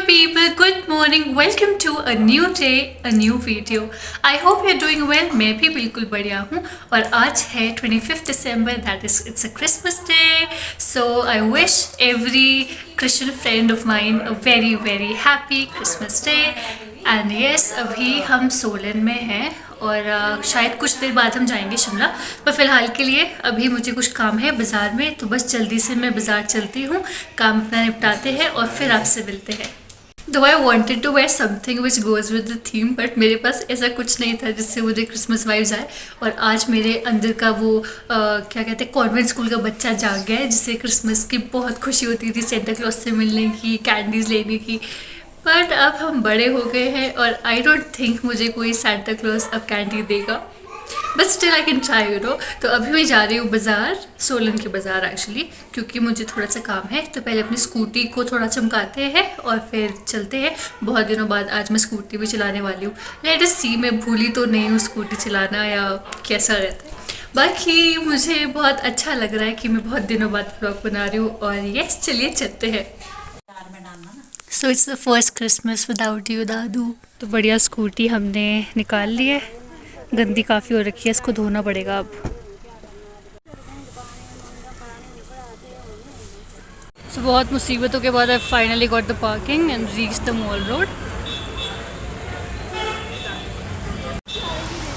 people, good morning. Welcome to a new day, a new video. I hope you're doing well. मैं भी बिल्कुल बढ़िया हूँ और आज है 25th December. That is, it's a Christmas day. So I wish every Christian friend of mine a very very happy Christmas day. And yes, अभी हम सोलन में हैं और शायद कुछ देर बाद हम जाएंगे शिमला, पर फ़िलहाल के लिए अभी मुझे कुछ काम है बाज़ार में, तो बस जल्दी से मैं बाज़ार चलती हूँ, काम अपना निपटाते हैं और फिर आपसे मिलते हैं। Though I wanted to wear something which goes with the theme, but मेरे पास ऐसा कुछ नहीं था जिससे मुझे क्रिसमस वाइब्स आए। और आज मेरे अंदर का वो क्या कहते हैं, कॉन्वेंट स्कूल का बच्चा जाग गया है, जिसे क्रिसमस की बहुत खुशी होती थी, सेंटा क्लॉज से मिलने की, कैंडीज़ लेने की। बट अब हम बड़े हो गए हैं और आई डोंट थिंक मुझे कोई सेंटा क्लॉज अब कैंडी देगा, but still I can try you know. तो अभी मैं जा रही हूँ बाज़ार, सोलन के बाज़ार एक्चुअली, क्योंकि मुझे थोड़ा सा काम है। तो पहले अपनी स्कूटी को थोड़ा चमकाते हैं और फिर चलते हैं। बहुत दिनों बाद आज मैं स्कूटी भी चलाने वाली हूँ। लेट अस सी, मैं भूली तो नहीं हूँ स्कूटी चलाना या कैसा रहता है। बाकी मुझे बहुत अच्छा लग रहा है कि मैं बहुत दिनों बाद व्लॉग बना रही हूँ। और यस, चलिए चलते हैं। So it's the first Christmas without you दादू। तो बढ़िया स्कूटी हमने निकाल ली है, गंदी काफ़ी हो रखी है, इसको धोना पड़ेगा अब। सो बहुत मुसीबतों के बाद I finally got the parking and reach the mall road.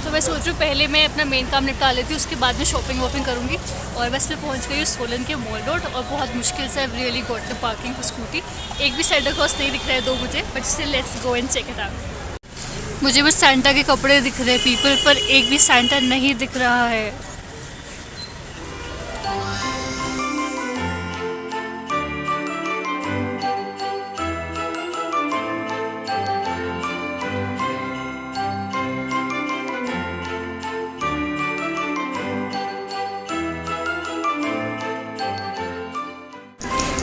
तो मैं सोच रही हूँ पहले मैं अपना मेन काम निपटा लेती हूँ, उसके बाद में शॉपिंग वॉपिंग करूँगी। और बस मैं पहुँच गई हूँ सोलन के मॉल रोड और बहुत मुश्किल से I really got the parking for scooty. एक भी सेंटा क्लॉज नहीं दिख रहा है 2 बजे, but still let's go and check it out. मुझे बस सेंटा के कपड़े दिख रहे हैं पीपल, पर एक भी सेंटा नहीं दिख रहा है।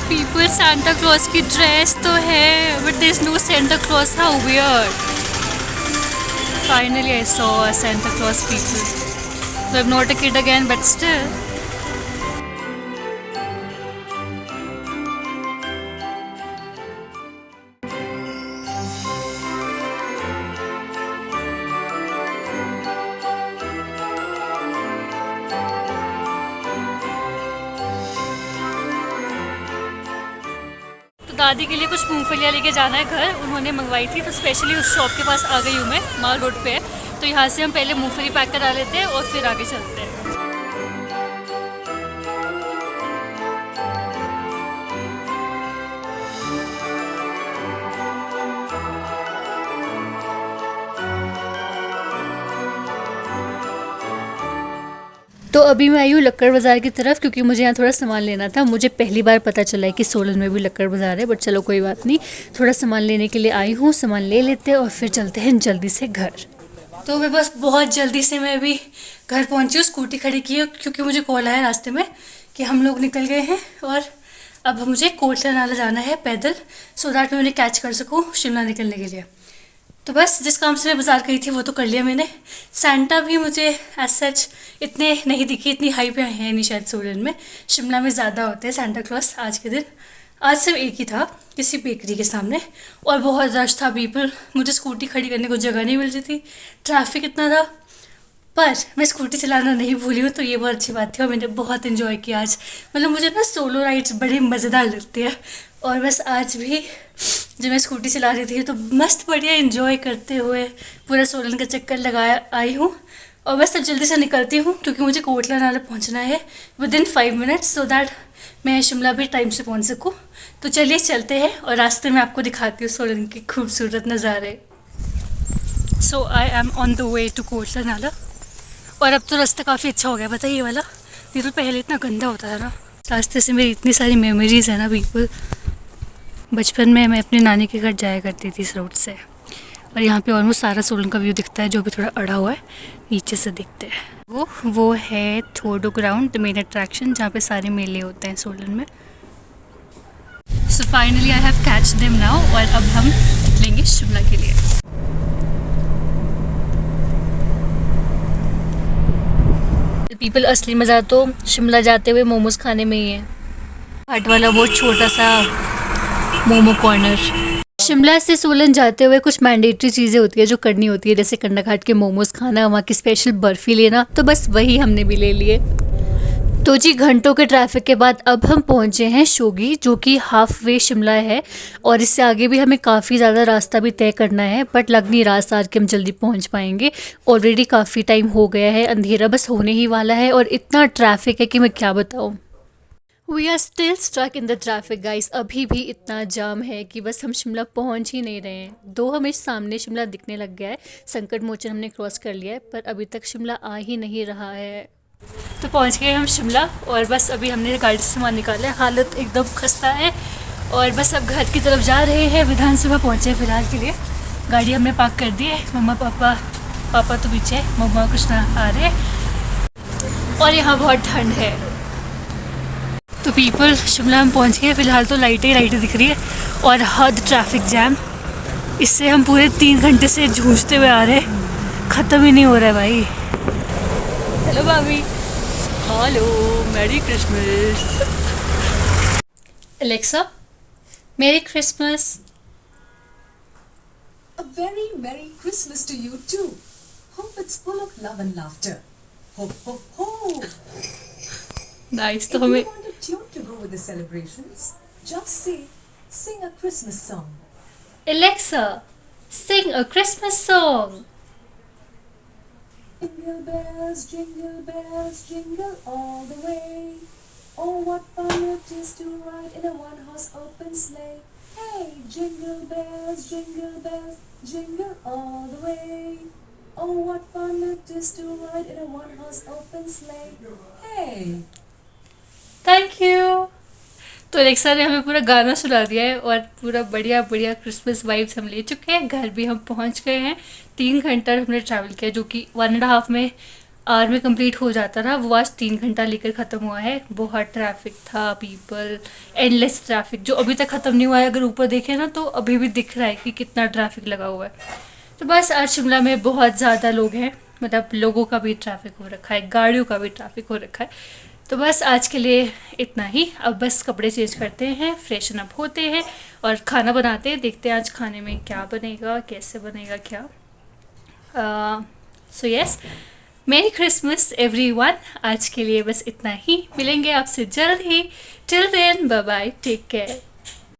पीपल सेंटा क्लॉज की ड्रेस तो है, but there is no Santa Claus. How weird. Finally I saw a Santa Claus people. So I'm not a kid again, but still. दादी के लिए कुछ मूंगफलियाँ लेके जाना है घर, उन्होंने मंगवाई थी, तो स्पेशली उस शॉप के पास आ गई हूँ मैं, माल रोड पे है। तो यहाँ से हम पहले मूंगफली पैक करा लेते हैं और फिर आगे चलते हैं। तो अभी मैं आई हूँ लक्कड़ बाज़ार की तरफ, क्योंकि मुझे यहाँ थोड़ा सामान लेना था। मुझे पहली बार पता चला है कि सोलन में भी लक्कड़ बाज़ार है, बट चलो कोई बात नहीं, थोड़ा सामान लेने के लिए आई हूँ। सामान ले लेते हैं और फिर चलते हैं जल्दी से घर। तो मैं बस बहुत जल्दी से मैं अभी घर पहुँची हूँ, स्कूटी खड़ी की है, क्योंकि मुझे कॉल आया रास्ते में कि हम लोग निकल गए हैं और अब मुझे कोटला नाला जाना है पैदल, सो दैट मैं उन्हें कैच कर सकूँ शिमला निकलने के लिए। तो बस जिस काम से मैं बाज़ार गई थी वो तो कर लिया मैंने। सेंटा भी मुझे एज सच इतने नहीं दिखी, इतनी हाई पे हैं नहीं शायद सोलन में। शिमला में ज़्यादा होते हैं सेंटा क्लॉज आज के दिन। आज सिर्फ एक ही था किसी बेकरी के सामने और बहुत रश था पीपल। मुझे स्कूटी खड़ी करने को जगह नहीं मिल रही थी, ट्रैफिक इतना था, पर मैं स्कूटी चलाना नहीं भूली हूँ, तो ये बहुत अच्छी बात थी। और मैंने बहुत इन्जॉय किया आज। मतलब मुझे ना सोलो राइड्स बड़ी मज़ेदार लगती है, और बस आज भी जब मैं स्कूटी चला रही थी तो मस्त बढ़िया एंजॉय करते हुए पूरा सोलन का चक्कर लगाया आई हूँ। और बस अब जल्दी से निकलती हूँ, क्योंकि मुझे कोटला नाला पहुँचना है विदिन 5 मिनट्स, सो दैट मैं शिमला भी टाइम से पहुँच सकूँ। तो चलिए चलते हैं और रास्ते में आपको दिखाती हूँ सोलन के खूबसूरत नज़ारे। So I am on the way to Kotla Nala. और अब तो रास्ता काफ़ी अच्छा हो गया, बताइए ये वाला, ये तो पहले इतना गंदा होता था ना। रास्ते से मेरी इतनी सारी मेमोरीज़ है ना पीपल। बचपन में मैं अपने नानी के घर जाया करती थी इस रोड से, और यहाँ पे ऑलमोस्ट सारा सोलन का व्यू दिखता है, जो भी थोड़ा अड़ा हुआ है नीचे से दिखते हैं। वो है थोडो ग्राउंड, द मेन अट्रैक्शन, जहाँ पे सारे मेले होते हैं सोलन में। So finally I have catch them now, और अब हम निकलेंगे शिमला के लिए। पीपल असली मज़ा तो शिमला जाते हुए मोमोज खाने में ही है। हाट वाला वो छोटा सा मोमो कॉर्नर। शिमला से सोलन जाते हुए कुछ मैंडेटरी चीज़ें होती है जो करनी होती है, जैसे कंडा घाट के मोमोज खाना, वहाँ की स्पेशल बर्फ़ी लेना, तो बस वही हमने भी ले लिए। तो जी घंटों के ट्रैफिक के बाद अब हम पहुँचे हैं शोगी, जो कि हाफ वे शिमला है और इससे आगे भी हमें काफ़ी ज़्यादा रास्ता भी तय करना है, बट लग नहीं रहा आज कि हम जल्दी पहुँच पाएंगे। ऑलरेडी काफ़ी टाइम हो गया है, अंधेरा बस होने ही वाला है और इतना ट्रैफिक है कि मैं क्या बताऊँ। We are still stuck in the traffic guys, अभी भी इतना जाम है कि बस हम शिमला पहुंच ही नहीं रहे हैं। दो हमें सामने शिमला दिखने लग गया है, संकट मोचन हमने क्रॉस कर लिया है, पर अभी तक शिमला आ ही नहीं रहा है। तो पहुंच गए हम शिमला और बस अभी हमने गाड़ी से सामान निकाला है, हालत एकदम खस्ता है और बस अब घर की तरफ जा रहे हैं। विधानसभा पहुंचे फिलहाल के लिए, गाड़ी हमने पार्क कर दी है। मम्मा पापा तो पीछे, मम्मा कुछ ना आ रहे और यहाँ बहुत ठंड है। तो पीपल शिमला हम पहुंच गए, फिलहाल तो लाइटें दिख रही है और हद ट्रैफिक जैम, इससे हम पूरे 3 घंटे से जूझते हुए आ रहे, ख़त्म ही नहीं हो रहा है भाई। हेलो भाभी, hello, merry Christmas. Alexa, merry Christmas. A very Merry Christmas to you too. Hope it's full of love and laughter. Ho ho ho! Nice. तो If हमें you want a tune to go with the celebrations, just sing a Christmas song. Alexa, sing a Christmas song. Jingle bells, jingle all the way. Oh, what fun it is to ride in a one-horse open sleigh. Hey, jingle bells, jingle all the way. Oh, what fun it is to ride in a one-horse open sleigh. Hey. Thank you. तो Alexa ने हमें पूरा गाना सुना दिया है और पूरा बढ़िया बढ़िया क्रिसमस वाइब्स हम ले चुके हैं। घर भी हम पहुंच गए हैं। 3 घंटा हमने ट्रैवल किया, जो कि 1.5 में आवर में कंप्लीट हो जाता था, वो आज 3 घंटा लेकर ख़त्म हुआ है। बहुत ट्रैफिक था पीपल, एंडलेस ट्रैफिक जो अभी तक ख़त्म नहीं हुआ है। अगर ऊपर देखें ना तो अभी भी दिख रहा है कि कितना ट्रैफिक लगा हुआ है। तो बस आज शिमला में बहुत ज़्यादा लोग हैं, मतलब लोगों का भी ट्रैफिक हो रखा है, गाड़ियों का भी ट्रैफिक हो रखा है। तो बस आज के लिए इतना ही। अब बस कपड़े चेंज करते हैं, फ्रेशन अप होते हैं और खाना बनाते हैं। देखते हैं आज खाने में क्या बनेगा, कैसे बनेगा क्या। So yes, merry Christmas everyone. आज के लिए बस इतना ही, मिलेंगे आपसे जल्द ही। Till then bye bye, take care.